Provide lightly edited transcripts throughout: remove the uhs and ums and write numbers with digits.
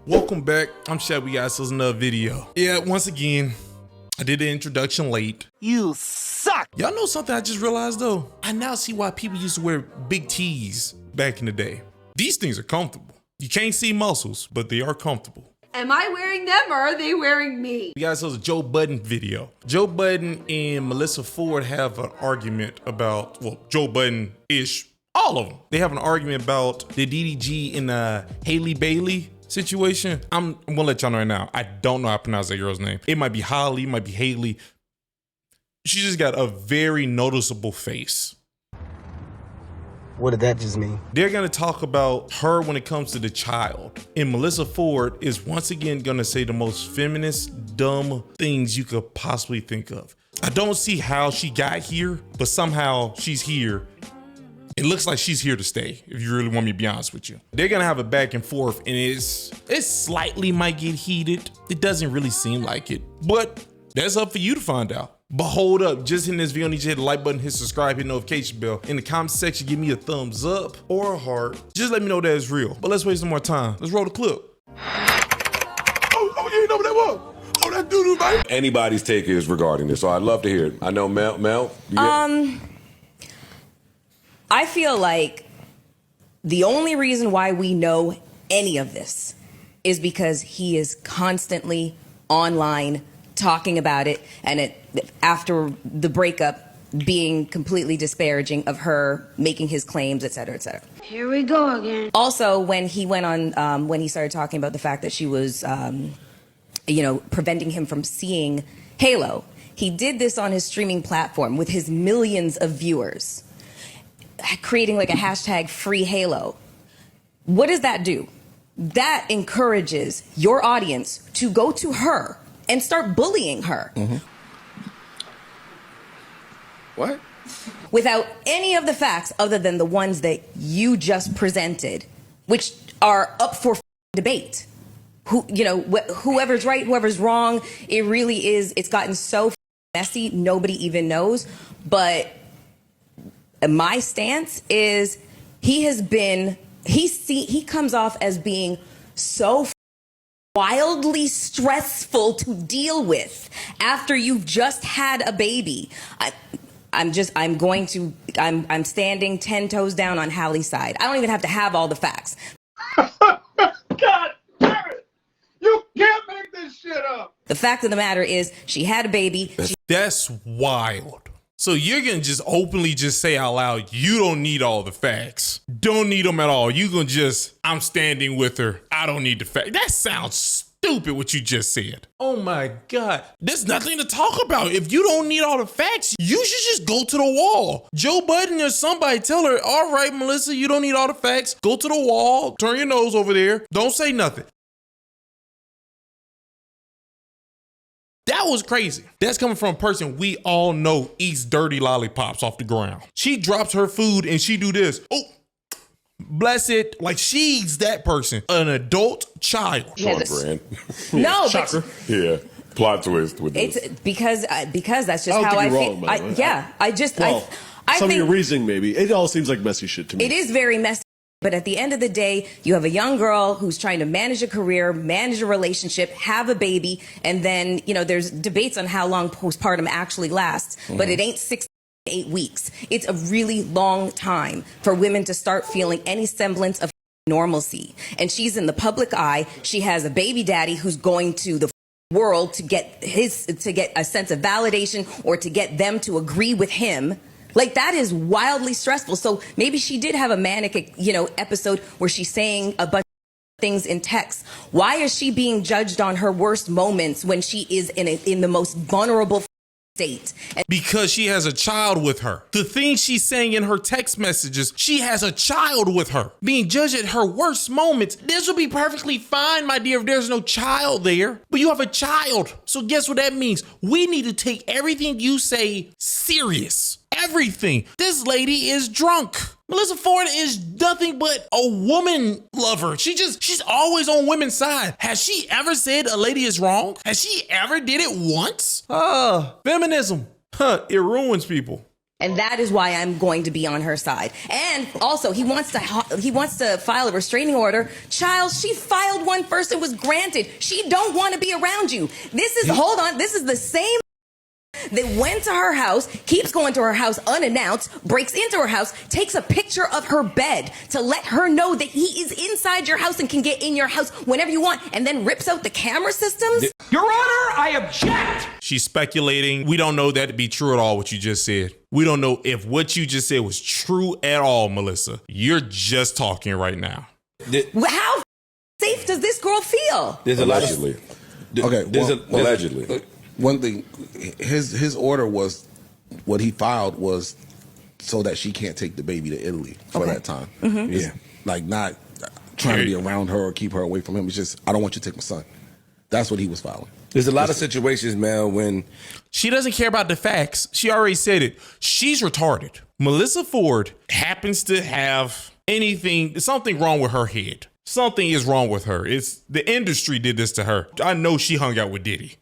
Welcome back. I'm Shabby Guys. This is another video. Yeah, once again, I did the introduction late. You suck! Y'all know something I just realized though? I now see why people used to wear big tees back in the day. These things are comfortable. You can't see muscles, but they are comfortable. Am I wearing them or are they wearing me? You guys saw the Joe Budden video. Joe Budden and Melyssa Ford have an argument about, well, Joe Budden-ish, all of them. They have an argument about the DDG and the Haley Bailey situation. I'm gonna let y'all know right now. I don't know how to pronounce that girl's name. It might be Holly, it might be Haley. She just got a very noticeable face. What did that just mean? They're gonna talk about her when it comes to the child. And Melyssa Ford is once again gonna say the most feminist, dumb things you could possibly think of. I don't see how she got here, but somehow she's here. It looks like she's here to stay, if you really want me to be honest with you. They're gonna have a back and forth, and it slightly might get heated. It doesn't really seem like it, but that's up for you to find out. But hold up, just hitting this video, I need you to hit the like button, hit subscribe, hit notification bell. In the comment section, give me a thumbs up or a heart. Just let me know that it's real. But let's waste some more time. Let's roll the clip. Oh, you ain't know what that was? Oh, that doo-doo, baby. Anybody's take is regarding this, so I'd love to hear it. I know Mel. I feel like the only reason why we know any of this is because he is constantly online talking about it, and after the breakup being completely disparaging of her, making his claims, et cetera, et cetera. Here we go again. Also, when he went on, when he started talking about the fact that she was, preventing him from seeing Halo, he did this on his streaming platform with his millions of viewers, creating like a hashtag free Halo. What does that do? That encourages your audience to go to her and start bullying her. Mm-hmm. What? Without any of the facts other than the ones that you just presented, which are up for debate. Whoever's right, whoever's wrong, it really is, it's gotten so messy, nobody even knows. But my stance is he comes off as being so wildly stressful to deal with after you've just had a baby. I'm standing 10 toes down on Hallie's side. I don't even have to have all the facts. God damn it! You can't make this shit up! The fact of the matter is she had a baby. That's wild. So you're gonna just openly just say out loud, you don't need all the facts. Don't need them at all. You gonna just, I'm standing with her. I don't need the facts. That sounds stupid what you just said. Oh my God. There's nothing to talk about. If you don't need all the facts, you should just go to the wall. Joe Budden or somebody tell her, all right, Melyssa, you don't need all the facts. Go to the wall, turn your nose over there. Don't say nothing. That was crazy. That's coming from a person we all know eats dirty lollipops off the ground. She drops her food and she do this. Oh, bless it. Like she's that person, an adult child. Brand. No, Shocker. But yeah, plot twist with this. It's because that's just I don't how think I you're feel. wrong, by the way. I Some think of your reasoning, maybe. It all seems like messy shit to me. it is very messy. But at the end of the day, you have a young girl who's trying to manage a career, manage a relationship, have a baby, and then, there's debates on how long postpartum actually lasts, but it ain't 6 to 8 weeks. It's a really long time for women to start feeling any semblance of normalcy. And she's in the public eye. She has a baby daddy who's going to the world to get a sense of validation or to get them to agree with him. Like, that is wildly stressful. So maybe she did have a manic, episode where she's saying a bunch of things in text. Why is she being judged on her worst moments when she is in the most vulnerable state? Because she has a child with her. The things she's saying in her text messages, she has a child with her. Being judged at her worst moments, this will be perfectly fine, my dear, if there's no child there. But you have a child. So guess what that means? We need to take everything you say serious. Everything. This lady is drunk. Melyssa Ford is nothing but a woman lover. She's always on women's side. Has she ever said a lady is wrong? Has she ever did it once? Feminism. It ruins people. And that is why I'm going to be on her side. And also, he wants to file a restraining order. Child, she filed one first. It was granted. She don't want to be around you. This is the same that went to her house, keeps going to her house unannounced, breaks into her house, takes a picture of her bed to let her know that he is inside your house and can get in your house whenever you want, and then rips out the camera systems. Your Honor, I object! She's speculating. We don't know that to be true at all, what you just said. We don't know if what you just said was true at all, Melyssa. You're just talking right now. How safe does this girl feel? There's Allegedly. Allegedly. One thing, his order was, what he filed was so that she can't take the baby to Italy for that time. Yeah, like not trying to be around her or keep her away from him. It's just, I don't want you to take my son. That's what he was filing. There's a lot of situations, man, when she doesn't care about the facts. She already said it. She's retarded. Melyssa Ford happens to have something wrong with her head. Something is wrong with her. It's the industry did this to her. I know she hung out with Diddy.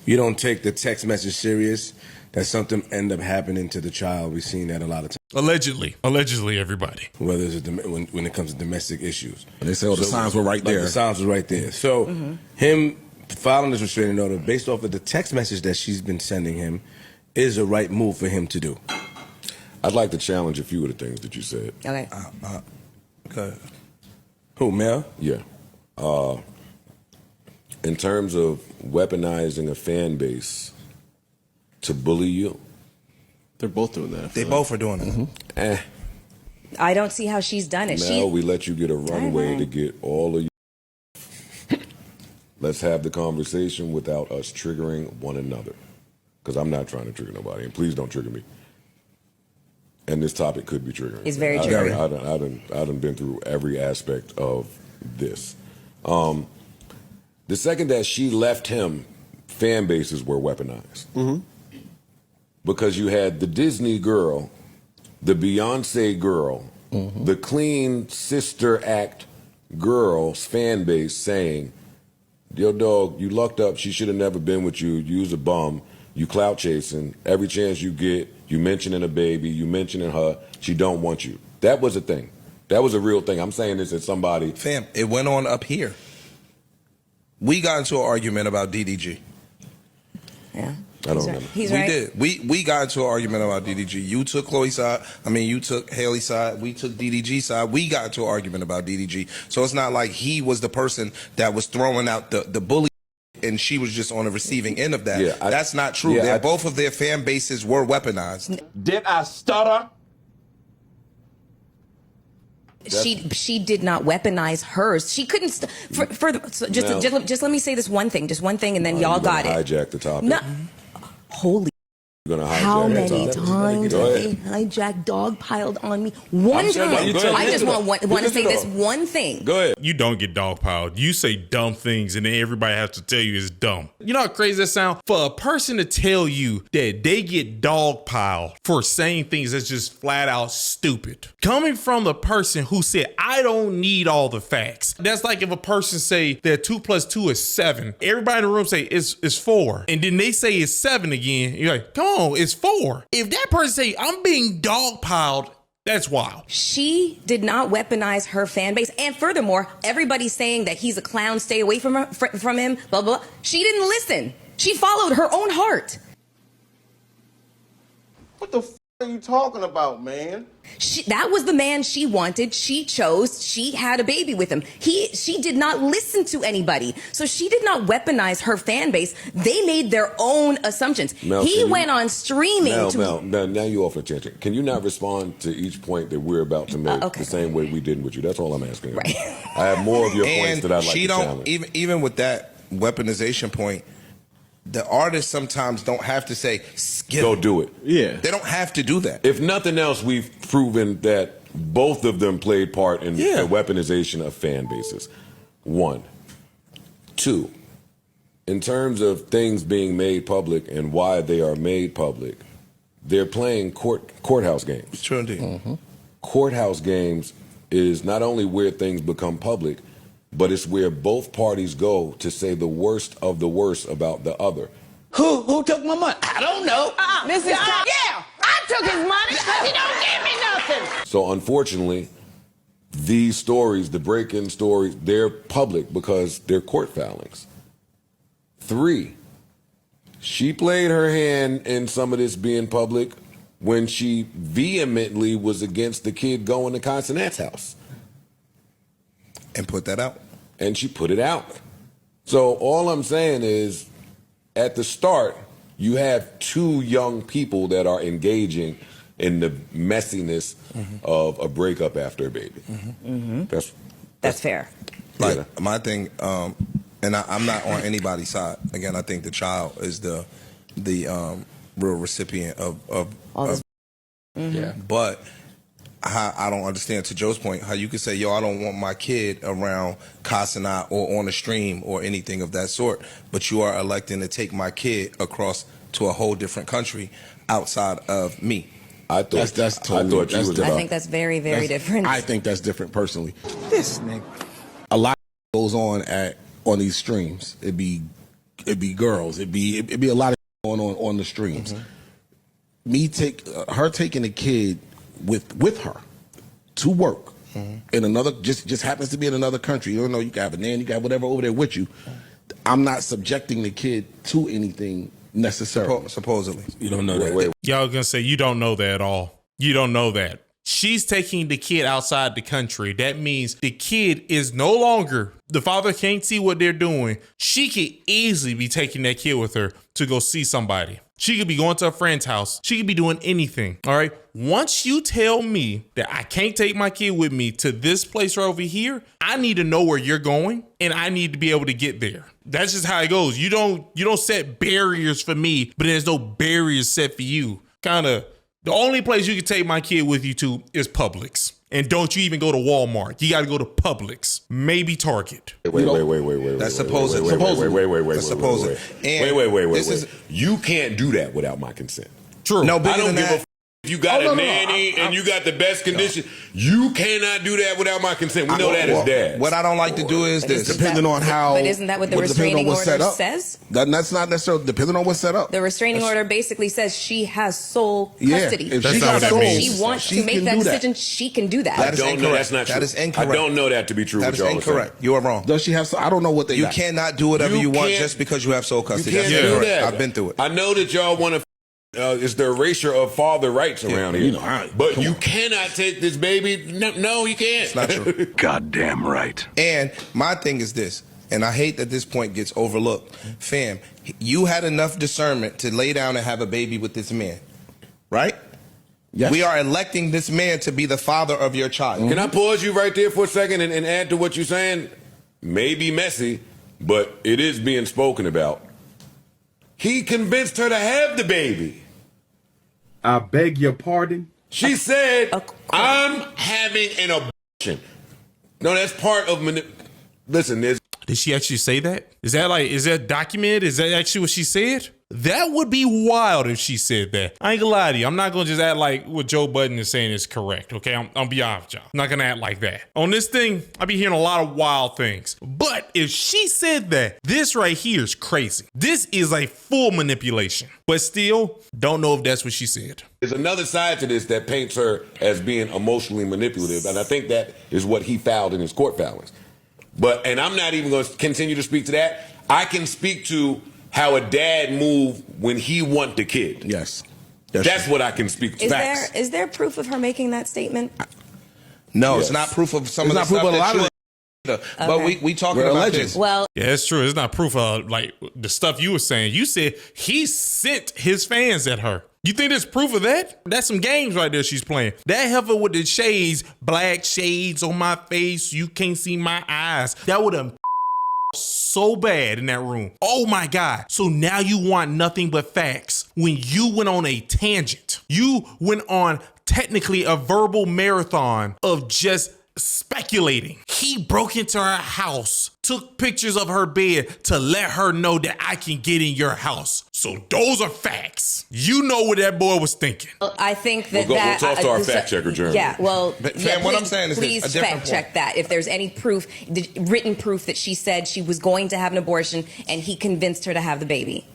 you don't take the text message serious, that something end up happening to the child. We've seen that a lot of times. Allegedly, everybody. Whether it's when it comes to domestic issues. They say, the signs were right there. The signs were right there. So him filing this restraining order based off of the text message that she's been sending him is a right move for him to do. I'd like to challenge a few of the things that you said. Okay. Okay. Who, Mel? Yeah. In terms of weaponizing a fan base to bully you. They're both doing that. They both are doing it. I don't see how she's done it. Now we let you get a runway to get all of you. Let's have the conversation without us triggering one another. Because I'm not trying to trigger nobody. And please don't trigger me. And this topic could be triggering. It's very triggering. I done been through every aspect of this. The second that she left him, fan bases were weaponized. Because you had the Disney girl, the Beyonce girl, the clean sister act girl's fan base saying, yo, dog, you lucked up. She should have never been with you. You was a bum. You clout chasing. Every chance you get, you mentioning a baby, you mentioning her. She don't want you. That was a thing. That was a real thing. I'm saying this as somebody. Fam, it went on up here. We got into an argument about DDG. Yeah. I don't remember. He's We right. did. We got into an argument about DDG. You took Chloe's side. You took Haley's side. We took DDG's side. We got into an argument about DDG. So it's not like he was the person that was throwing out the bully and she was just on the receiving end of that. Yeah, That's not true. Both of their fan bases were weaponized. Did I stutter? She did not weaponize hers. She couldn't. Just let me say this one thing. Just one thing, and then y'all got it. Hijack the topic. No, holy. You're gonna hijack How that many topic. times Go have ahead. they hijacked, dog piled on me? One time. I just want to say this one thing. Go ahead. You don't get dogpiled. You say dumb things, and then everybody has to tell you it's dumb. You know how crazy that sounds? For a person to tell you that they get dogpiled for saying things that's just flat out stupid, coming from the person who said, I don't need all the facts. That's like if a person say that 2 + 2 is 7. Everybody in the room say it's 4. And then they say it's 7 again. You're like, come on, it's 4. If that person say, I'm being dogpiled, that's wild. She did not weaponize her fan base. And furthermore, everybody's saying that he's a clown, stay away from him, blah, blah. She didn't listen. She followed her own heart. What the f are you talking about, man? That was the man she wanted. She chose. She had a baby with him. She did not listen to anybody. So she did not weaponize her fan base. They made their own assumptions. He went on streaming. Now you're off a tangent. Can you not respond to each point that we're about to make the same way we did with you? That's all I'm asking. Right. I have more of your points that I'd like to challenge. Even with that weaponization point, the artists sometimes don't have to say, go do it. Yeah. They don't have to do that. If nothing else, we've proven that both of them played part in the weaponization of fan bases. 1. 2, in terms of things being made public and why they are made public, they're playing courthouse games. True indeed. Courthouse games is not only where things become public, but it's where both parties go to say the worst of the worst about the other. Who took my money? I don't know. Mrs. Yeah, I took his money because he don't give me nothing. So unfortunately, these stories, the break-in stories, they're public because they're court filings. 3, she played her hand in some of this being public when she vehemently was against the kid going to Constant's house. And put that out. And she put it out. So all I'm saying is, at the start, you have 2 young people that are engaging in the messiness of a breakup after a baby. That's fair. Like, my thing, and I'm not on anybody's side. Again, I think the child is the real recipient of Yeah. But I don't understand, to Joe's point, how you could say, yo, I don't want my kid around Kasana or on a stream or anything of that sort, but you are electing to take my kid across to a whole different country outside of me. I thought that's totally. I think that's very, very different. I think that's different personally. This nigga. A lot goes on on these streams. It'd be girls. It'd be a lot of going on the streams. Me her taking a kid with her to work in another, just happens to be in another country. You don't know, you can have a nanny, you can have whatever over there with you. I'm not subjecting the kid to anything necessarily. Supposedly. You don't know that. Y'all gonna say you don't know that at all. You don't know that. She's taking the kid outside the country. That means the kid is no longer, the father can't see what they're doing. She could easily be taking that kid with her to go see somebody. She could be going to a friend's house. She could be doing anything. All right. Once you tell me that I can't take my kid with me to this place right over here, I need to know where you're going and I need to be able to get there. That's just how it goes. You don't set barriers for me, but there's no barriers set for you. The only place you can take my kid with you to is Publix. And don't you even go to Walmart. You got to go to Publix, maybe Target. Wait. That's supposed. Wait. That's supposed. Wait. You can't do that without my consent. True. No, I don't give a if you got a nanny and you got the best condition, you cannot do that without my consent. We know that as dads. What I don't like to do is this. Depending on how. But isn't that what the restraining order says? That's not necessarily depending on what's set up. The restraining order basically says she has sole Yeah, custody. if That's not what that means. She wants She to make can that do that. decision. She can do that. That is I don't know. incorrect. That's not true. That is incorrect. I don't know that to be true. That is incorrect. You are wrong. Does she have? I don't know what they. You got. cannot do whatever you want can't- just because you have sole custody. You That's can't do incorrect. that. I've been through it. I know that y'all want to. It's the erasure of father rights around here. But you cannot take this baby. No, you can't. It's not true. Goddamn right. And my thing is this, and I hate that this point gets overlooked. Fam, you had enough discernment to lay down and have a baby with this man, right? Yes. We are electing this man to be the father of your child. Can I pause you right there for a second and add to what you're saying? Maybe messy, but it is being spoken about. He convinced her to have the baby. I beg your pardon? She said, I'm having an abortion. No, that's part of listen, there's Did she actually say that? Is that documented? Is that actually what she said? That would be wild if she said that. I ain't gonna lie to you. I'm not gonna just act like what Joe Budden is saying is correct, okay? I'll be honest with y'all. I'm not gonna act like that. On this thing, I be hearing a lot of wild things. But if she said that, this right here is crazy. This is a full manipulation. But still, don't know if that's what she said. There's another side to this that paints her as being emotionally manipulative, and I think that is what he filed in his court filings. And I'm not even going to continue to speak to that. I can speak to how a dad moved when he want the kid. Yes. That's what I can speak to. Is there proof of her making that statement? No, Yes. It's not proof of some It's of the not proof stuff of a lot that of you. But we talking We're about alleging. this. Well, Yeah, it's true. It's not proof of like the stuff you were saying. You said he sent his fans at her. You think there's proof of that? That's some games right there she's playing. That heifer with the shades, black shades on my face, you can't see my eyes. That would have so bad in that room. Oh my God. So now you want nothing but facts. When you went on a tangent, you went on technically a verbal marathon of just speculating. He broke into her house, took pictures of her bed to let her know that I can get in your house. So those are facts. You know what that boy was thinking. I think that We'll talk to our fact checker, Jeremy. Yeah, well, Fam, what I'm saying is this, please a different fact check that. If there's any proof, written proof that she said she was going to have an abortion and he convinced her to have the baby.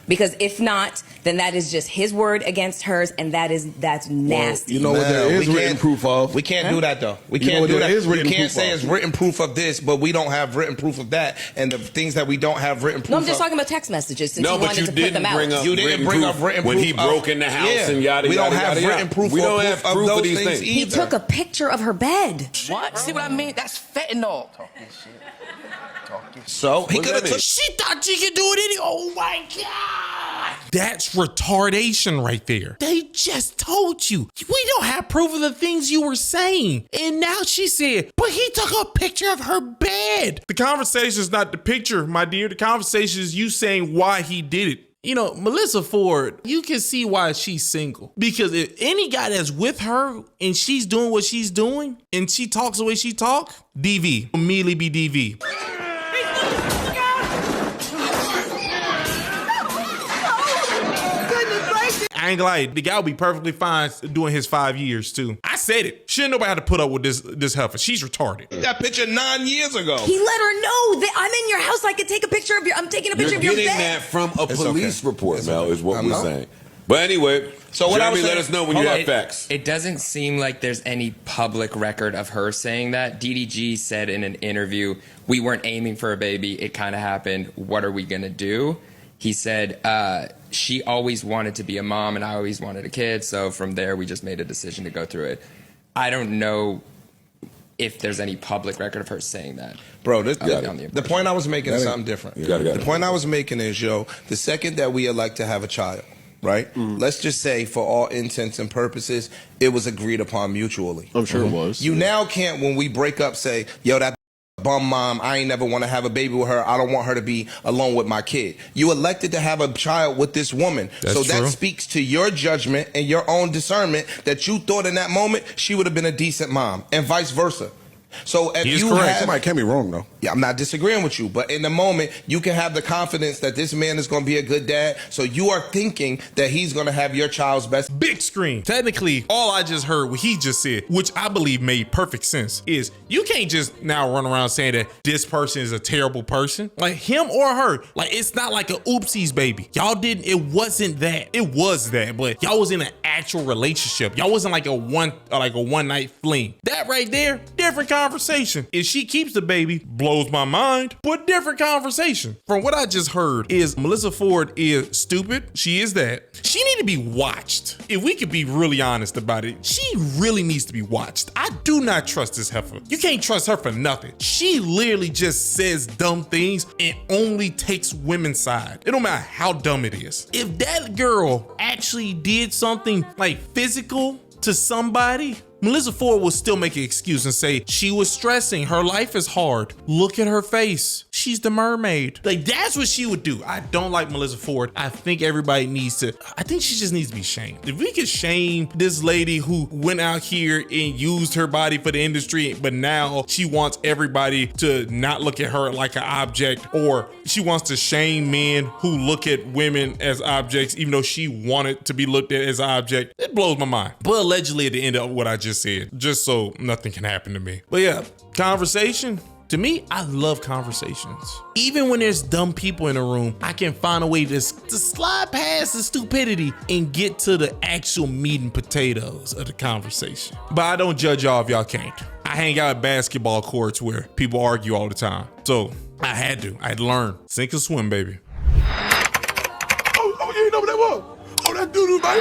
Because if not, then that is just his word against hers, and that's nasty. You know what there is written proof of? We can't do that though. We You know can't what do there that. is written You can't proof say of? it's written proof of this, but we don't have written proof of that. And the things that we don't have written proof No, of. I'm just talking about text messages. Since No, you but wanted you to put them didn't out. bring up You didn't bring up written when proof he of- broke in the house Yeah. and yada We yada don't have yada, written yada. proof We or don't proof have of proof those of these things things. He either. took a picture of her bed. What? See what I mean? That's fentanyl. So he What's could have that took. mean? She thought she could do it any. Oh my God. That's retardation right there. They just told you. We don't have proof of the things you were saying. And now she said, but he took a picture of her bed. The conversation is not the picture, my dear. The conversation is you saying why he did it. You know, Melyssa Ford, you can see why she's single. Because if any guy that's with her and she's doing what she's doing and she talks the way she talk, DV. Immediately be DV. I ain't gonna lie, the guy will be perfectly fine doing his 5 years too. I said it. Shouldn't nobody have to put up with this heifer. She's retarded. That picture 9 years ago. He let her know that I'm in your house. I could take a picture of your. I'm taking a picture You're of your getting bed. that from a It's police okay. report, It's Mel, okay. is what I we're know. saying. But anyway, So what I Jeremy, was let saying- us know when hold you on. have facts. It doesn't seem like there's any public record of her saying that. DDG said in an interview, we weren't aiming for a baby. It kind of happened. What are we going to do? He said, she always wanted to be a mom and I always wanted a kid. So from there, we just made a decision to go through it. I don't know if there's any public record of her saying that. Bro, the the point I was making is something different. Got it. The point I was making is, yo, the second that we elect to have a child, right? Let's just say, for all intents and purposes, it was agreed upon mutually. I'm sure it was. You now can't, when we break up, say, yo, that bum mom, I ain't never want to have a baby with her. I don't want her to be alone with my kid. You elected to have a child with this woman. That's so true. that speaks to your judgment and your own discernment that you thought in that moment she would have been a decent mom, and vice versa. So if He is you correct. have, Somebody can't be wrong though. yeah, I'm not disagreeing with you, but in the moment, you can have the confidence that this man is going to be a good dad. So you are thinking that he's going to have your child's best. Big screen. Technically, all I just heard, what he just said, which I believe made perfect sense, is you can't just now run around saying that this person is a terrible person. Like him or her. Like it's not like a oopsies baby. Y'all didn't, it wasn't that. It was that, but y'all was in an actual relationship. Y'all wasn't like a one night fling. That right there, different conversation. If she keeps the baby, blows my mind, but different conversation. From what I just heard is Melyssa Ford is stupid. She is that. She need to be watched. If we could be really honest about it, she really needs to be watched. I do not trust this heifer. You can't trust her for nothing. She literally just says dumb things and only takes women's side. It don't matter how dumb it is. If that girl actually did something like physical to somebody, Melyssa Ford will still make an excuse and say she was stressing. Her life is hard. Look at her face. She's the mermaid. Like that's what she would do. I don't like Melyssa Ford. I think everybody needs to, I think she just needs to be shamed. If we could shame this lady who went out here and used her body for the industry, but now she wants everybody to not look at her like an object, or she wants to shame men who look at women as objects, even though she wanted to be looked at as an object, it blows my mind. But allegedly at the end of what I just said, just so nothing can happen to me. But yeah, conversation. To me, I love conversations. Even when there's dumb people in a room, I can find a way to slide past the stupidity and get to the actual meat and potatoes of the conversation. But I don't judge y'all if y'all can't. I hang out at basketball courts where people argue all the time. So I had to learn. Sink or swim, baby. Oh, you ain't know what that was? Oh, that doo-doo, baby.